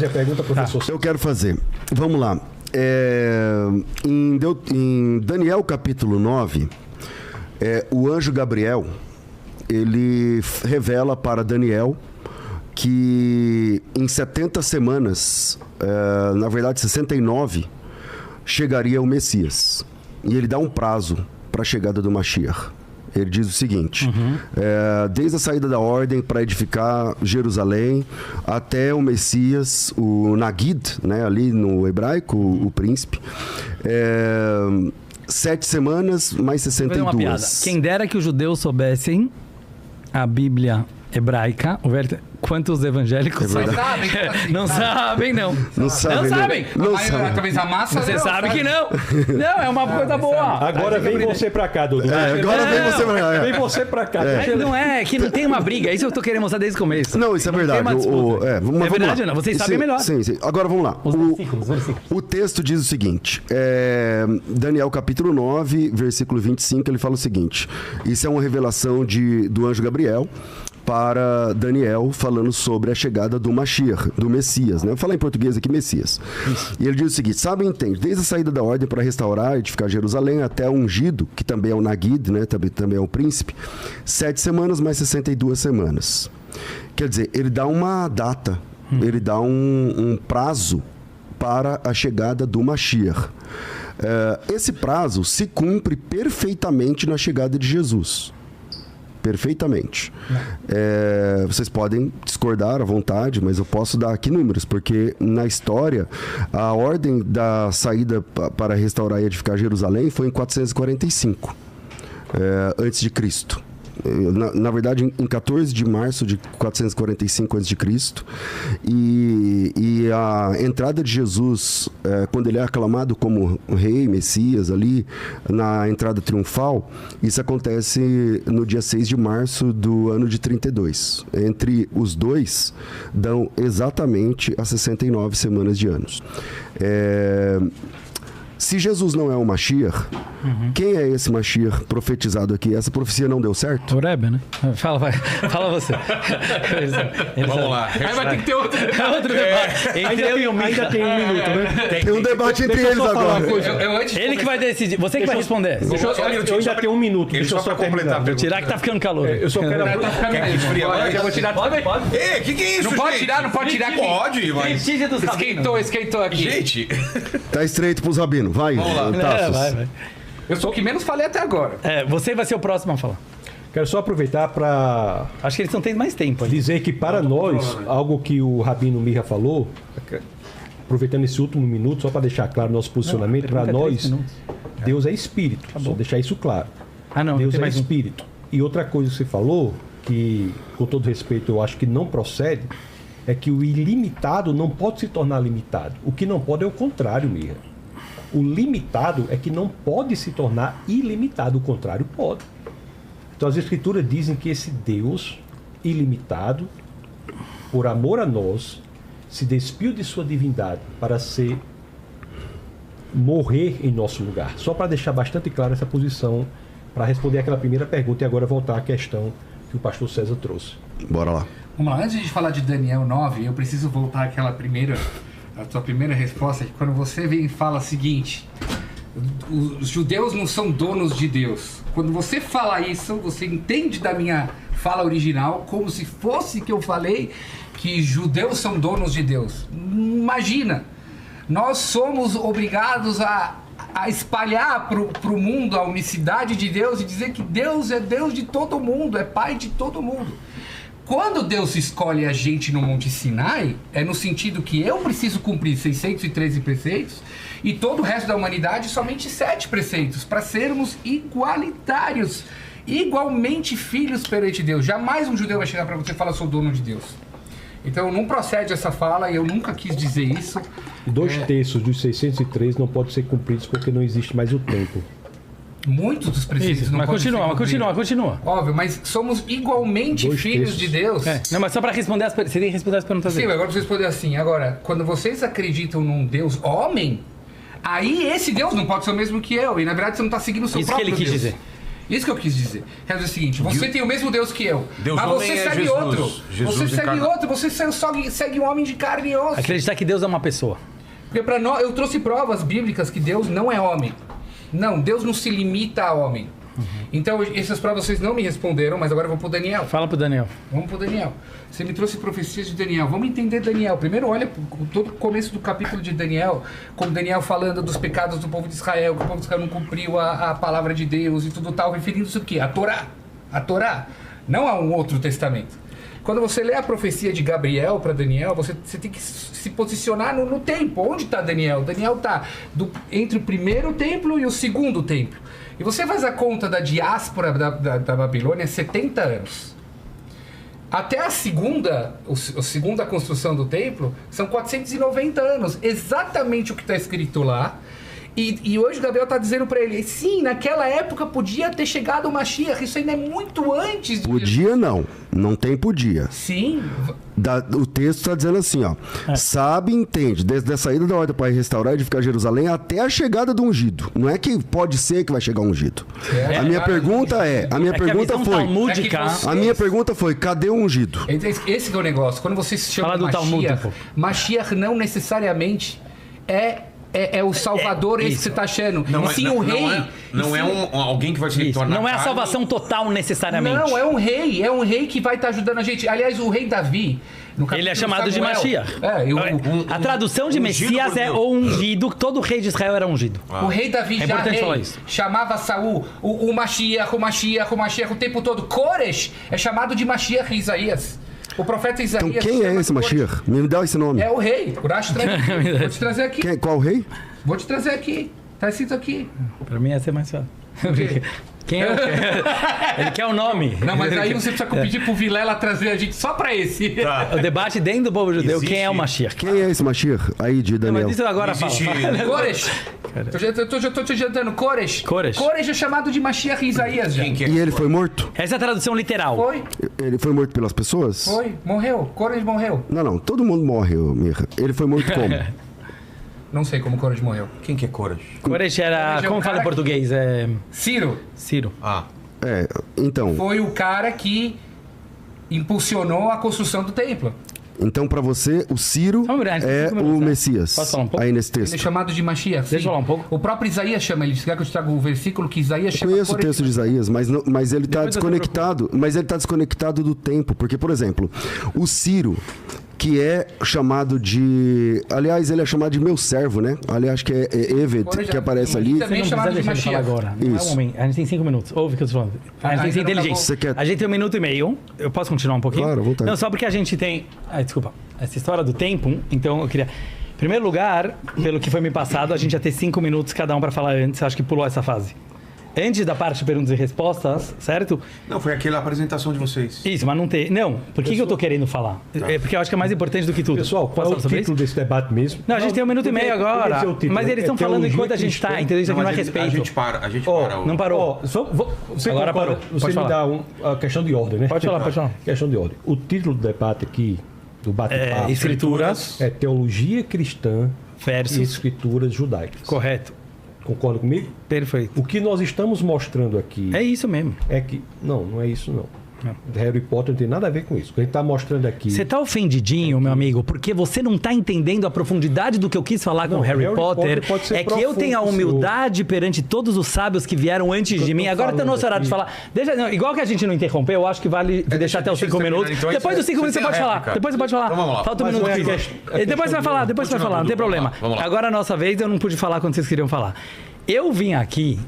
fazer a pergunta, professor? Eu quero fazer. Vamos lá. Em Daniel capítulo 9, o anjo Gabriel, ele revela para Daniel que em 70 semanas, na verdade 69, chegaria o Messias. E ele dá um prazo para a chegada do Mashiach. Ele diz o seguinte, desde a saída da ordem para edificar Jerusalém até o Messias, o Nagid, né, ali no hebraico, o príncipe, 7 semanas mais 62. Vou fazer uma piada. Quem dera que os judeus soubessem a Bíblia hebraica, quantos evangélicos sabem? Não sabem, não. Não sabem. Talvez a massa... Você sabe que não. Não, é uma coisa boa. Agora vem você pra cá, Dudu. Agora vem você pra cá. Vem você pra cá. Não é, que não tem uma briga. É isso que eu tô querendo mostrar desde o começo. Não, isso é verdade. É verdade ou não? Vocês sabem melhor. Sim. Agora vamos lá. Os versículos. O texto diz o seguinte, Daniel capítulo 9, versículo 25, ele fala o seguinte, isso é uma revelação do anjo Gabriel para Daniel, falando sobre a chegada do Mashiach, do Messias, né? Vou falar em português aqui, Messias. Isso. E ele diz o seguinte, sabe e entende, desde a saída da ordem para restaurar e edificar Jerusalém até o ungido, que também é o Nagid, né? Também é o príncipe, 7 semanas mais 62 semanas. Quer dizer, ele dá uma data, ele dá um prazo para a chegada do Mashiach. Esse prazo se cumpre perfeitamente na chegada de Jesus. Perfeitamente. Vocês podem discordar à vontade, mas eu posso dar aqui números, porque na história a ordem da saída para restaurar e edificar Jerusalém foi em 445 antes de Cristo. Na verdade, em 14 de março de 445 a.C. E a entrada de Jesus, quando ele é aclamado como rei, Messias, ali na entrada triunfal, isso acontece no dia 6 de março do ano de 32. Entre os dois, dão exatamente as 69 semanas de anos. Se Jesus não é o Mashiach, quem é esse Mashiach profetizado aqui? Essa profecia não deu certo? O Rebbe, né? Fala você. Vamos lá. Aí vai ter que ter outro debate. Ainda tem um minuto, né? Tem um debate entre eles agora. Ele que vai decidir. Você que vai responder. Eu ainda tenho um minuto. Deixa eu só completar. Vou tirar que tá ficando calor. Eu só quero... Eu vou tirar também. Pode? Que é isso, Não pode tirar, não pode tirar aqui. Pode, mas... Esquentou aqui. Gente... Tá estreito pros rabinos. Vai, Tassos. Vai. Eu sou o que menos falei até agora. Você vai ser o próximo a falar. Quero só aproveitar para... Acho que eles estão tendo mais tempo. Dizer que para nós, algo que o Rabino Mirra falou, aproveitando esse último minuto, só para deixar claro nosso posicionamento, para nós, Deus é espírito. Só deixar isso claro. Deus é espírito. E outra coisa que você falou, que com todo respeito eu acho que não procede, é que o ilimitado não pode se tornar limitado. O que não pode é o contrário, Mirra. O limitado é que não pode se tornar ilimitado, o contrário pode. Então as escrituras dizem que esse Deus ilimitado, por amor a nós, se despiu de sua divindade para morrer em nosso lugar. Só para deixar bastante clara essa posição, para responder aquela primeira pergunta e agora voltar à questão que o pastor César trouxe. Bora lá. Vamos lá, antes de falar de Daniel 9, eu preciso voltar àquela a tua primeira resposta, que quando você vem e fala o seguinte, os judeus não são donos de Deus. Quando você fala isso, você entende da minha fala original como se fosse que eu falei que judeus são donos de Deus. Imagina, nós somos obrigados a espalhar para o mundo a unicidade de Deus e dizer que Deus é Deus de todo mundo, é Pai de todo mundo. Quando Deus escolhe a gente no Monte Sinai, é no sentido que eu preciso cumprir 613 preceitos e todo o resto da humanidade somente 7 preceitos, para sermos igualitários, igualmente filhos perante Deus. Jamais um judeu vai chegar para você e falar, sou dono de Deus. Então não procede essa fala, e eu nunca quis dizer isso. 2/3 dos 603 não podem ser cumpridos porque não existe mais o tempo. Muitos dos preceitos não podem ser cumpridos. Continua. Óbvio, mas somos igualmente filhos de Deus. Não, mas só para responder você tem que responder as perguntas dele. Sim, agora você responder assim. Agora, quando vocês acreditam num Deus homem, aí esse Deus não pode ser o mesmo que eu. E na verdade você não está seguindo o seu próprio Deus. Isso que ele quis dizer. Isso que eu quis dizer. Quer dizer o seguinte, você tem o mesmo Deus que eu, mas você segue outro. Você segue outro, você segue um homem de carne e osso. Acreditar que Deus é uma pessoa. Porque para nós, eu trouxe provas bíblicas que Deus não é homem. Não, Deus não se limita a homem. Então, essas provas vocês não me responderam, mas agora eu vou pro Daniel. Fala pro Daniel. Vamos pro Daniel. Você me trouxe profecias de Daniel. Vamos entender Daniel. Primeiro, olha todo o começo do capítulo de Daniel, como Daniel falando dos pecados do povo de Israel, que o povo de Israel não cumpriu a palavra de Deus e tudo tal, referindo-se ao quê? A Torá. A Torá. Não a um outro testamento. Quando você lê a profecia de Gabriel para Daniel, você tem que se posicionar no tempo. Onde está Daniel? Daniel está entre o primeiro templo e o segundo templo. E você faz a conta da diáspora da Babilônia, 70 anos. Até a segunda construção do templo, são 490 anos. Exatamente o que está escrito lá. E hoje o Gabriel está dizendo para ele, sim, naquela época podia ter chegado o Mashiach, isso ainda é muito antes de... Podia não tem podia. Sim. O texto está dizendo assim, ó, sabe, entende, desde a saída da ordem para restaurar e edificar Jerusalém até a chegada do ungido. Não é que pode ser que vai chegar o ungido. A minha pergunta foi, cadê o ungido? Esse que é o negócio, quando você se chama Mashiach não necessariamente é o Salvador, esse que você está achando. O rei. Não é alguém que vai se tornar. Não é a salvação total necessariamente. Não, é um rei que vai estar ajudando a gente. Aliás, o rei Davi. Ele é chamado de Mashiach. A tradução de Messias é o ungido. Todo rei de Israel era ungido. O rei Davi chamava Saul o Mashiach o tempo todo. Koresh é chamado de Mashiach em Isaías. O profeta Isaías... Então quem é esse Mashiach? Me dá esse nome. É o rei. Vou te trazer aqui. Qual rei? Vou te trazer aqui. Tá escrito aqui. Pra mim ia ser mais fácil. Quem é o Ele quer o nome. Não, mas aí você precisa pedir pro Vilela trazer a gente só pra esse. Tá. O debate dentro do povo judeu, quem é o Mashiach? Quem é esse Mashiach aí de Daniel? Mas isso agora fala. Koresh. Eu tô te adiantando. Koresh é chamado de Mashiach em Isaías já. E ele foi morto? Essa é a tradução literal. Foi. Ele foi morto pelas pessoas? Foi. Morreu. Koresh morreu. Não. Todo mundo morre, Mirra. Ele foi morto como? Não sei como Koresh morreu. Quem que é Koresh? Koresh era... Como fala em português? Ciro. Então... Foi o cara que impulsionou a construção do templo. Então, para você, o Ciro é o Messias. Posso falar um pouco? Aí nesse texto. Ele é chamado de Mashiach. Deixa eu falar um pouco. O próprio Isaías chama ele. Quer que eu te traga o versículo que Isaías chama? Eu conheço o texto de Isaías, mas ele está desconectado. Mas ele está desconectado do tempo. Porque, por exemplo, o Ciro, que é chamado de... Aliás, ele é chamado de meu servo, né? Aliás, acho que é Eved, que aparece ali. Também chamado de Mashiach. Agora. Não é um homem. A gente tem 5 minutos. Ouve o que eu estou falando. A gente tem que ser inteligente. A gente tem 1 minuto e meio. Eu posso continuar um pouquinho? Claro, vontade. Não, só porque a gente tem... desculpa. Essa história do tempo, então eu queria... Em primeiro lugar, pelo que foi me passado, a gente ia ter 5 minutos cada um para falar antes. Acho que pulou essa fase. Antes da parte de perguntas e respostas, certo? Não, foi aquela apresentação de vocês. Isso, mas não tem... Não, por que eu tô querendo falar? Tá. Porque eu acho que é mais importante do que tudo. Pessoal, qual é o título desse debate mesmo? Não, a gente tem 1 minuto e meio agora. Mas eles estão falando enquanto a gente está, entendeu? Isso aqui não é respeito. A gente para. Não parou. Agora parou. Você me dá a questão de ordem, né? Pode falar. Questão de ordem. O título do debate aqui, do bate-papo... Escrituras. É Teologia Cristã versus e Escrituras Judaicas. Correto. Concorda comigo? Perfeito. O que nós estamos mostrando aqui... É isso mesmo. É que... Não é isso não. Harry Potter não tem nada a ver com isso. O que a gente está mostrando aqui... Você está ofendidinho, meu amigo, porque você não está entendendo a profundidade do que eu quis falar com o Harry Potter. É que eu tenho a humildade perante todos os sábios que vieram antes de mim. Agora está no nosso horário de falar. Igual que a gente não interrompeu, eu acho que vale deixar até os 5 minutos. Então, depois dos 5 minutos você pode falar. Depois você pode falar. Então, falta 1 minuto aqui. Depois você vai falar, não tem problema. Agora a nossa vez, eu não pude falar quando vocês queriam falar. Eu vim aqui...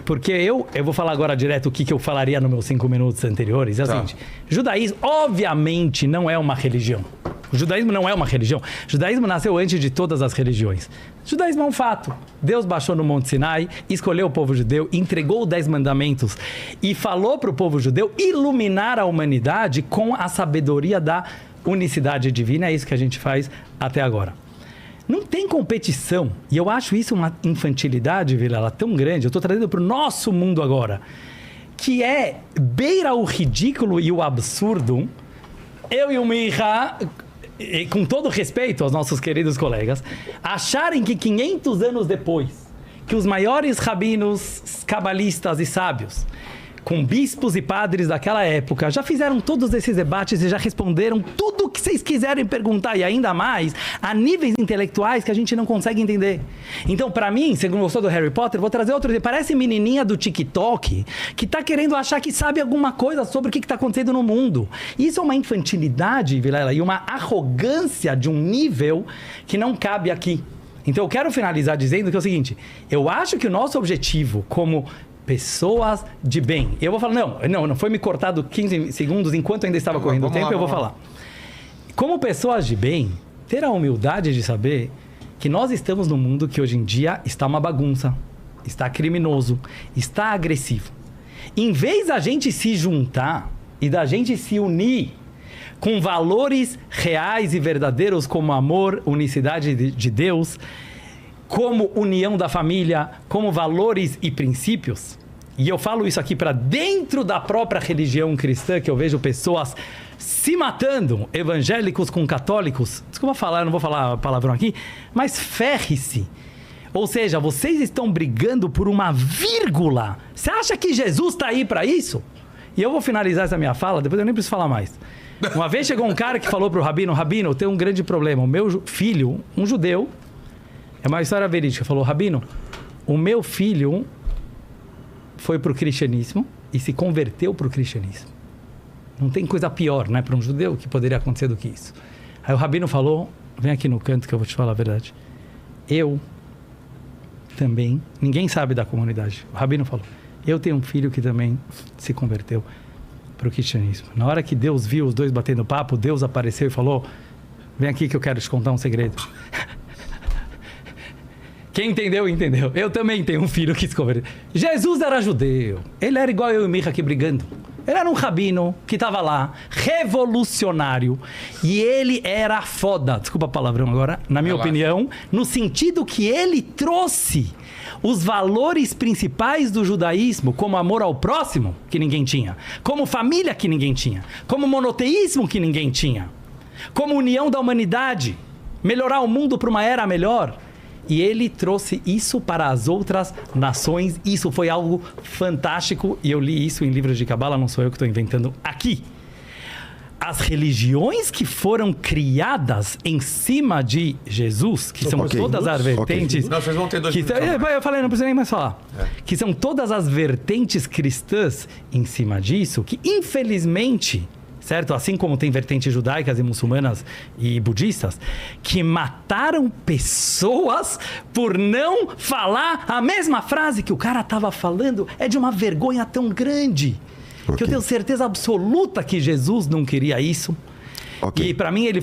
Porque eu vou falar agora direto o que eu falaria nos meus 5 minutos anteriores. É o seguinte, judaísmo, obviamente, não é uma religião. O judaísmo não é uma religião. O judaísmo nasceu antes de todas as religiões. O judaísmo é um fato. Deus baixou no Monte Sinai, escolheu o povo judeu, entregou os 10 mandamentos e falou para o povo judeu iluminar a humanidade com a sabedoria da unicidade divina. É isso que a gente faz até agora. Não tem competição, e eu acho isso uma infantilidade, Vilela, tão grande. Eu estou trazendo para o nosso mundo agora, que beira o ridículo e o absurdo. Eu e o Mirra, com todo respeito aos nossos queridos colegas, acharem que 500 anos depois, que os maiores rabinos, cabalistas e sábios com bispos e padres daquela época, já fizeram todos esses debates e já responderam tudo o que vocês quiserem perguntar, e ainda mais a níveis intelectuais que a gente não consegue entender. Então, para mim, se você gostou do Harry Potter, vou trazer outro. Parece menininha do TikTok que tá querendo achar que sabe alguma coisa sobre o que tá acontecendo no mundo. Isso é uma infantilidade, Vilela, e uma arrogância de um nível que não cabe aqui. Então, eu quero finalizar dizendo que é o seguinte: eu acho que o nosso objetivo como pessoas de bem... Eu vou falar, não foi me cortado 15 segundos enquanto ainda estava correndo o tempo, eu vou falar. Como pessoas de bem, ter a humildade de saber que nós estamos num mundo que hoje em dia está uma bagunça, está criminoso, está agressivo. Em vez da gente se juntar e da gente se unir com valores reais e verdadeiros como amor, unicidade de Deus, como união da família, como valores e princípios, e eu falo isso aqui para dentro da própria religião cristã, que eu vejo pessoas se matando, evangélicos com católicos, desculpa falar, eu não vou falar palavrão aqui, mas ferre-se. Ou seja, vocês estão brigando por uma vírgula. Você acha que Jesus está aí para isso? E eu vou finalizar essa minha fala, depois eu nem preciso falar mais. Uma vez chegou um cara que falou pro Rabino, eu tenho um grande problema. O meu filho, um judeu, é uma história verídica, falou, Rabino, o meu filho foi pro cristianismo e se converteu pro cristianismo. Não tem coisa pior, né, para um judeu que poderia acontecer do que isso. Aí o Rabino falou, vem aqui no canto que eu vou te falar a verdade. Eu também, ninguém sabe da comunidade. O Rabino falou, eu tenho um filho que também se converteu para o cristianismo. Na hora que Deus viu os dois batendo papo, Deus apareceu e falou, vem aqui que eu quero te contar um segredo. Quem entendeu, entendeu. Eu também tenho um filho que se converteu. Jesus era judeu. Ele era igual eu e o Micha aqui brigando. Ele era um rabino que estava lá, revolucionário, e ele era foda, desculpa a palavrão agora, na minha opinião, no sentido que ele trouxe os valores principais do judaísmo, como amor ao próximo, que ninguém tinha, como família, que ninguém tinha, como monoteísmo, que ninguém tinha, como união da humanidade, melhorar o mundo para uma era melhor. E ele trouxe isso para as outras nações. Isso foi algo fantástico. E eu li isso em livros de Cabala, não sou eu que estou inventando aqui. As religiões que foram criadas em cima de Jesus, que são todas as vertentes... Não, vocês vão ter dois minutos. Eu falei, não precisa nem mais falar. Que são todas as vertentes cristãs em cima disso, que infelizmente... certo? Assim como tem vertentes judaicas e muçulmanas e budistas, que mataram pessoas por não falar a mesma frase que o cara estava falando. É de uma vergonha tão grande, que eu tenho certeza absoluta que Jesus não queria isso. E para mim ele